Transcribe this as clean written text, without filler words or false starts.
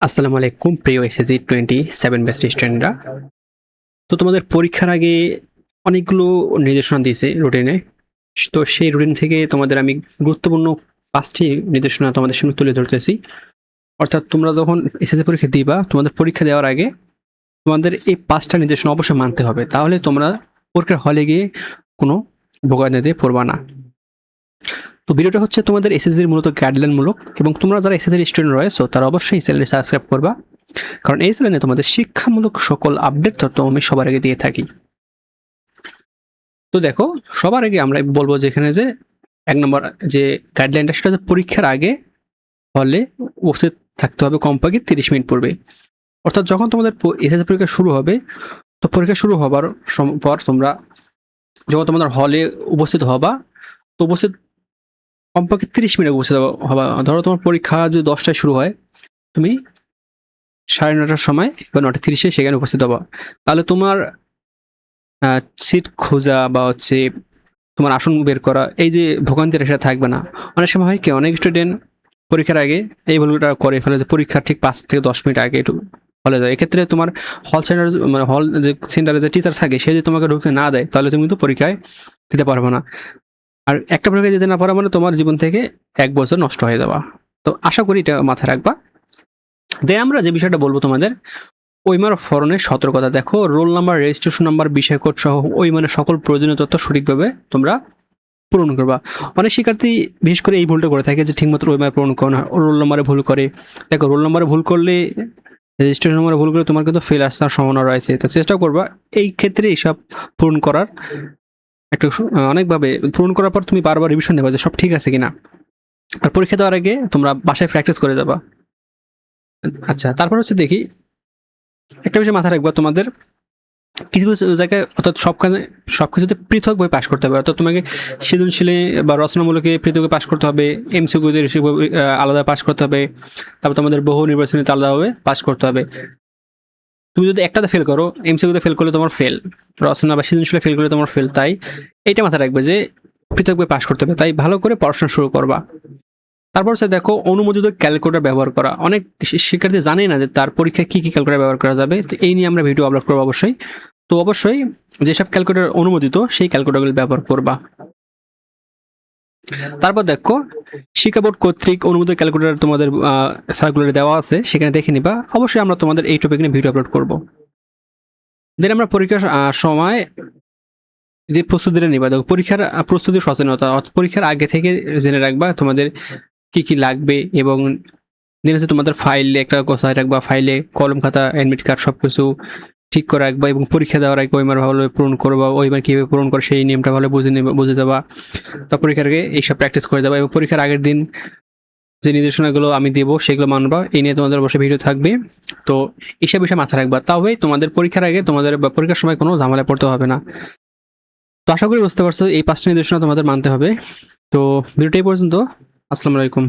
আসসালামু আলাইকুম প্রিয় এসএসসি 27 ব্যাচ স্টুডেন্টরা। তো তোমাদের পরীক্ষার আগে অনেকগুলো নির্দেশনা দিয়েছে রুটিনে। তো সেই রুটিন থেকে তোমাদের আমি গুরুত্বপূর্ণ 5টি নির্দেশনা তোমাদের সামনে তুলে ধরতেছি। অর্থাৎ তোমরা যখন এসএসসি পরীক্ষা দিবা, তোমাদের পরীক্ষা দেওয়ার আগে তোমাদের এই 5টা নির্দেশনা অবশ্যই মানতে হবে। তাহলে তোমরা পরীক্ষার হলে গিয়ে কোনো ভোগান্তিতে পড়বা না। তো ভিডিওটা হচ্ছে তোমাদের এসএসসির মূলত গাইডলাইনমূলক, এবং তোমরা যারা এসএসসির স্টুডেন্ট রয়েছো তারা অবশ্যই চ্যানেলটি সাবস্ক্রাইব করবা, কারণ এই চ্যানেলে তোমাদের শিক্ষামূলক সকল আপডেট তথ্য আমি সবার আগে দিয়ে থাকি। তো দেখো, সবার আগে আমরা বলবো যে এখানে যে 1 নম্বর যে গাইডলাইনটা, সেটা হচ্ছে পরীক্ষার আগে হলে উপস্থিত থাকতে হবে কমপক্ষে 30 মিনিট পূর্বে। অর্থাৎ যখন তোমাদের এসএসসি পরীক্ষা শুরু হবে, তো পরীক্ষা শুরু হবার পর তোমরা যখন তোমাদের হলে উপস্থিত হবা, তো উপস্থিত কমপক্ষে 30 মিনিট উপস্থিত হবা। ধরো তোমার পরীক্ষা যদি 10টায় শুরু হয়, তুমি 9:30টার সময় বা 9:30-এ সেখানে উপস্থিত হবা। তাহলে তোমার সিট খোঁজা বা হচ্ছে তোমার আসন বের করা, এই যে ভোগান্তিটা সেটা থাকবে না। অনেক সময় হয় কি, অনেক স্টুডেন্ট পরীক্ষার আগে এই ভুলটা করে ফেলে যে পরীক্ষার ঠিক 5 থেকে 10 মিনিট আগে একটু হলে যায়। এক্ষেত্রে তোমার হল সেন্টার, মানে হল যে সেন্টারে যে টিচার থাকে, সে যদি তোমাকে ঢুকতে না দেয়, তাহলে তুমি কিন্তু পরীক্ষায় দিতে পারবে না। আর একটা পরীক্ষা দিতে না পারা মানে তোমার জীবন থেকে 1 বছর নষ্ট হয়ে যাওয়া। তো আশা করি এটা মাথায় রাখবা। দেন আমরা যে বিষয়টা বলবো তোমাদের, ওইমার ফরনের সতর্কতা। দেখো, রোল নাম্বার, রেজিস্ট্রেশন নাম্বার, বিষয় কোড সহ ওইমানের সকল প্রয়োজনীয় তথ্য সঠিকভাবে তোমরা পূরণ করবা। অনেক শিক্ষার্থী বিশেষ করে এই ভুলটা করে থাকে যে ঠিকমতো ওইমার পূরণ করে না, রোল নাম্বারে ভুল করে। দেখো, রোল নাম্বারে ভুল করলে, রেজিস্ট্রেশন নাম্বারে ভুল করলে তোমার কিন্তু ফেল আসার সম্ভাবনা রয়েছে। তো চেষ্টা করবা এই ক্ষেত্রে এইসব পূরণ করার। একটা অনেকভাবে পূরণ করার পর তুমি বারবার রিভিশন দেবা যে সব ঠিক আছে কিনা। আর পরীক্ষা দেওয়ার আগে তোমরা বাসায় প্র্যাকটিস করে যাবা। আচ্ছা, তারপর হচ্ছে দেখি, একটা বিষয় মাথায় রাখবা, তোমাদের কিছু কিছু জায়গায়, অর্থাৎ সবকিছুতে পৃথকভাবে পাশ করতে হবে। অর্থাৎ তোমাকে সৃজনশীলে বা রচনামূলকে পৃথকভাবে পাশ করতে হবে, এমসিকিউতে আলাদা পাশ করতে হবে, তারপর তোমাদের বহু নির্বাচনীতে আলাদাভাবে পাশ করতে হবে। তুমি যদি একটাতে ফেল করো, এমসিকিউতে ফেল করলে তোমার ফেল, রচনা বা সৃজনশীলে ফেল করলে তোমার ফেল। তাই এটা মাথায় রাখবে যে পৃথকভাবে পাশ করতে হবে। তাই ভালো করে পড়াশোনা শুরু করবা। তারপর হচ্ছে দেখো, অনুমোদিত ক্যালকুলেটর ব্যবহার করা। অনেক শিক্ষার্থী জানেই না যে তার পরীক্ষায় কি কি ক্যালকুলেটর ব্যবহার করা যাবে। তো এই নিয়ে আমরা ভিডিও আপলোড করবো অবশ্যই। তো অবশ্যই যেসব ক্যালকুলেটর অনুমোদিত সেই ক্যালকুলেটরগুলো ব্যবহার করবা। তারপর দেখো, শিক্ষা বোর্ড কর্তৃক অনুমোদিত ক্যালকুলেটর তোমাদের সার্কুলারে দেওয়া আছে, সেখানে দেখে নিবা। অবশ্যই আমরা তোমাদের এই টপিক নিয়ে ভিডিও আপলোড করব। দেন আমরা পরীক্ষার সময় যে প্রস্তুতিটা নিবা। দেখো, পরীক্ষার প্রস্তুতির সচেতনতা, পরীক্ষার আগে থেকে জেনে রাখবা তোমাদের কি কি লাগবে, এবং দেন হচ্ছে তোমাদের ফাইলে একটা গোছায় রাখবা, ফাইলে কলম খাতা অ্যাডমিট কার্ড সবকিছু ঠিক করে রাখবা, এবং পরীক্ষা দেওয়ার আগে ওইমার ভালোভাবে পূরণ করবা। ওইবার কীভাবে পূরণ করে সেই নিয়মটা ভালো বুঝে যাবা। তা পরীক্ষার আগে এইসব প্র্যাকটিস করে যাবা, এবং পরীক্ষার আগের দিন যে নির্দেশনাগুলো আমি দেবো সেগুলো মানবা। এই নিয়ে তোমাদের অবশ্যই ভিডিও থাকবে। তো এইসব বিষয়ে মাথায় রাখবা, তবে তোমাদের পরীক্ষার আগে তোমাদের বা পরীক্ষার সময় কোনো ঝামেলা পড়তে হবে না। তো আশা করি বুঝতে পারছো এই 5টা নির্দেশনা তোমাদের মানতে হবে। তো ভিডিওটা এই পর্যন্ত। আসসালামু আলাইকুম।